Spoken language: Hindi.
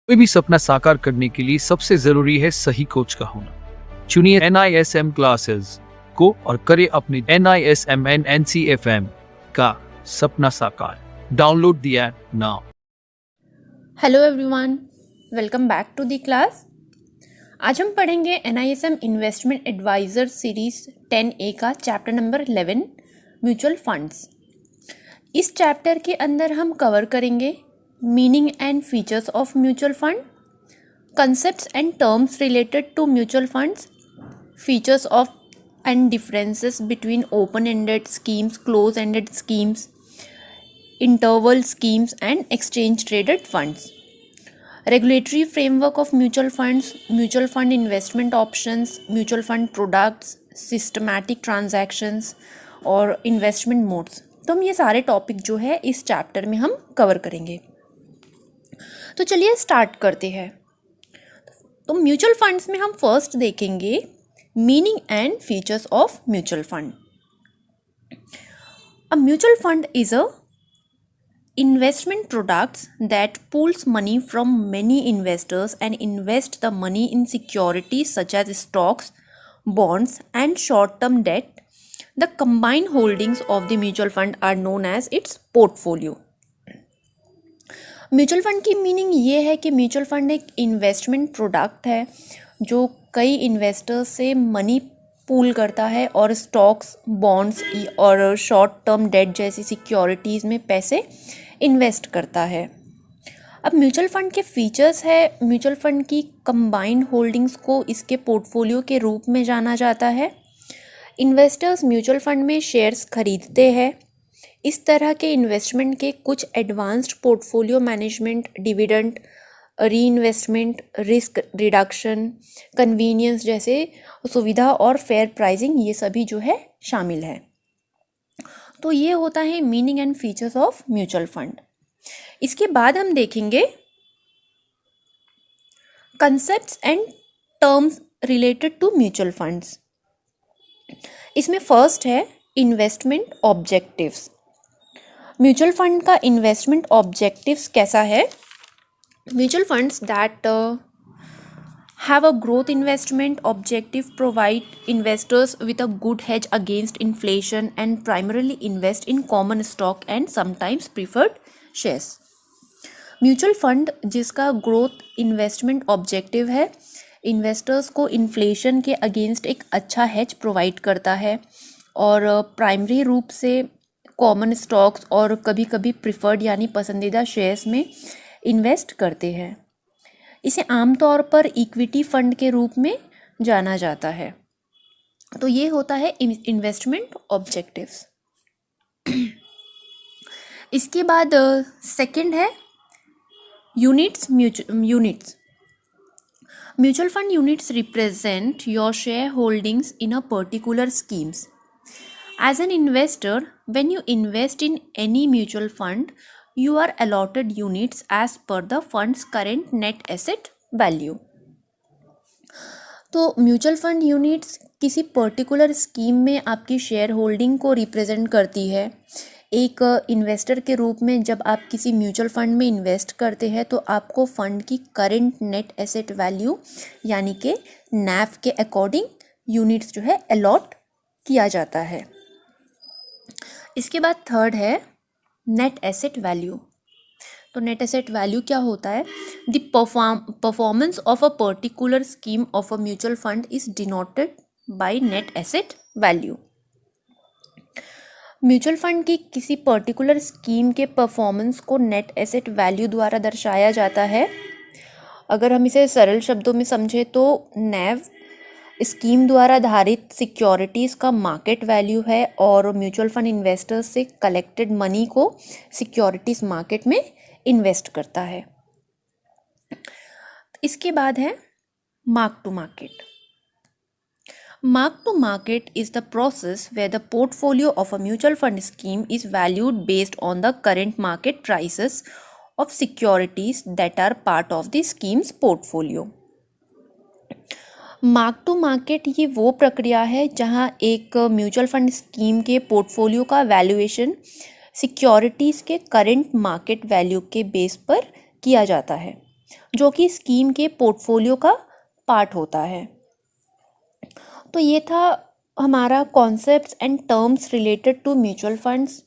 कोई भी सपना साकार करने के लिए सबसे जरूरी है सही कोच का होना। चुनिए NISM क्लासेस को और करें अपने NISM and NCFM का सपना साकार। Download the app now. Hello everyone, welcome back to the class. आज हम पढ़ेंगे NISM investment adviser series 10A का चैप्टर नंबर 11 म्यूचुअल फंड्स। इस चैप्टर के अंदर हम कवर करेंगे meaning and features of mutual fund, concepts and terms related to mutual funds, features of and differences between open-ended schemes, close-ended schemes, interval schemes and exchange-traded funds. Regulatory framework of mutual funds, mutual fund investment options, mutual fund products, systematic transactions और investment modes। तो हम ये सारे टॉपिक जो है इस चैप्टर में हम कवर करेंगे। तो चलिए स्टार्ट करते हैं। तो म्यूचुअल फंड्स में हम फर्स्ट देखेंगे meaning and features of mutual fund. A mutual fund is a investment products that pools money from many investors and invest the money in securities such as stocks, bonds and short-term debt. The combined holdings of the mutual fund are known as its portfolio. Mutual fund की मीनिंग ये है कि म्यूचुअल फंड एक इन्वेस्टमेंट प्रोडक्ट है जो कई इन्वेस्टर्स से मनी पूल करता है और स्टॉक्स, बॉन्ड्स और शॉर्ट टर्म डेट जैसी सिक्योरिटीज़ में पैसे इन्वेस्ट करता है। अब म्यूचुअल फंड के फीचर्स है, म्यूचुअल फंड की कंबाइंड होल्डिंग्स को इसके पोर्टफोलियो के रूप में जाना जाता है। इन्वेस्टर्स म्यूचुअल फंड में शेयर्स खरीदते हैं। इस तरह के इन्वेस्टमेंट के कुछ advanced portfolio management, dividend, reinvestment, risk reduction, convenience जैसे सुविधा और फेयर प्राइसिंग ये सभी जो है शामिल है। तो ये होता है meaning and features of mutual fund. इसके बाद हम देखेंगे concepts and terms related to mutual funds. इसमें फर्स्ट है इन्वेस्टमेंट ऑब्जेक्टिव्स। म्यूचुअल फंड का इन्वेस्टमेंट ऑब्जेक्टिव्स कैसा है? Mutual funds that have a growth investment objective provide investors with a good hedge against inflation and primarily invest in common stock and sometimes preferred shares. Mutual fund जिसका ग्रोथ इन्वेस्टमेंट ऑब्जेक्टिव है, इन्वेस्टर्स को इन्फ्लेशन के अगेंस्ट एक अच्छा हेज प्रोवाइड करता है और प्राइमरी रूप से कॉमन स्टॉक्स और कभी कभी प्रिफर्ड यानी पसंदीदा शेयर्स में इन्वेस्ट करते हैं। इसे आमतौर पर इक्विटी फंड के रूप में जाना जाता है। तो ये होता है इन्वेस्टमेंट ऑब्जेक्टिव्स। इसके बाद सेकंड है units. Mutual fund units represent your share holdings in a particular schemes. As an investor, when you invest in any mutual fund, you are allotted units as per the fund's current net asset value. तो म्यूचुअल फंड यूनिट्स किसी पर्टिकुलर स्कीम में आपकी शेयर होल्डिंग को रिप्रेजेंट करती है। एक इन्वेस्टर के रूप में जब आप किसी म्यूचुअल फंड में इन्वेस्ट करते हैं तो आपको फंड की करंट नेट एसेट वैल्यू यानी कि NAV के अकॉर्डिंग यूनिट्स जो है अलॉट किया जाता है। इसके बाद थर्ड है नेट एसेट वैल्यू। तो नेट एसेट वैल्यू क्या होता है? The performance of a particular scheme of a mutual fund is denoted by net asset value. Mutual fund की किसी पर्टिकुलर स्कीम के परफॉर्मेंस को नेट एसेट वैल्यू द्वारा दर्शाया जाता है। अगर हम इसे सरल शब्दों में समझें तो NAV स्कीम द्वारा धारित सिक्योरिटीज़ का मार्केट वैल्यू है और म्यूचुअल फंड इन्वेस्टर्स से कलेक्टेड मनी को सिक्योरिटीज़ मार्केट में इन्वेस्ट करता है। इसके बाद है mark to market. Mark to market is the process where the portfolio of a mutual fund scheme is valued based on the current market prices of securities that are part of the scheme's portfolio. Mark to market ये वो प्रक्रिया है जहां एक म्यूचुअल फंड स्कीम के पोर्टफोलियो का वैल्यूएशन सिक्योरिटीज़ के करंट मार्केट वैल्यू के बेस पर किया जाता है। जो कि स्कीम के पोर्टफोलियो का पार्ट होता है। तो ये था हमारा concepts and terms related to mutual funds.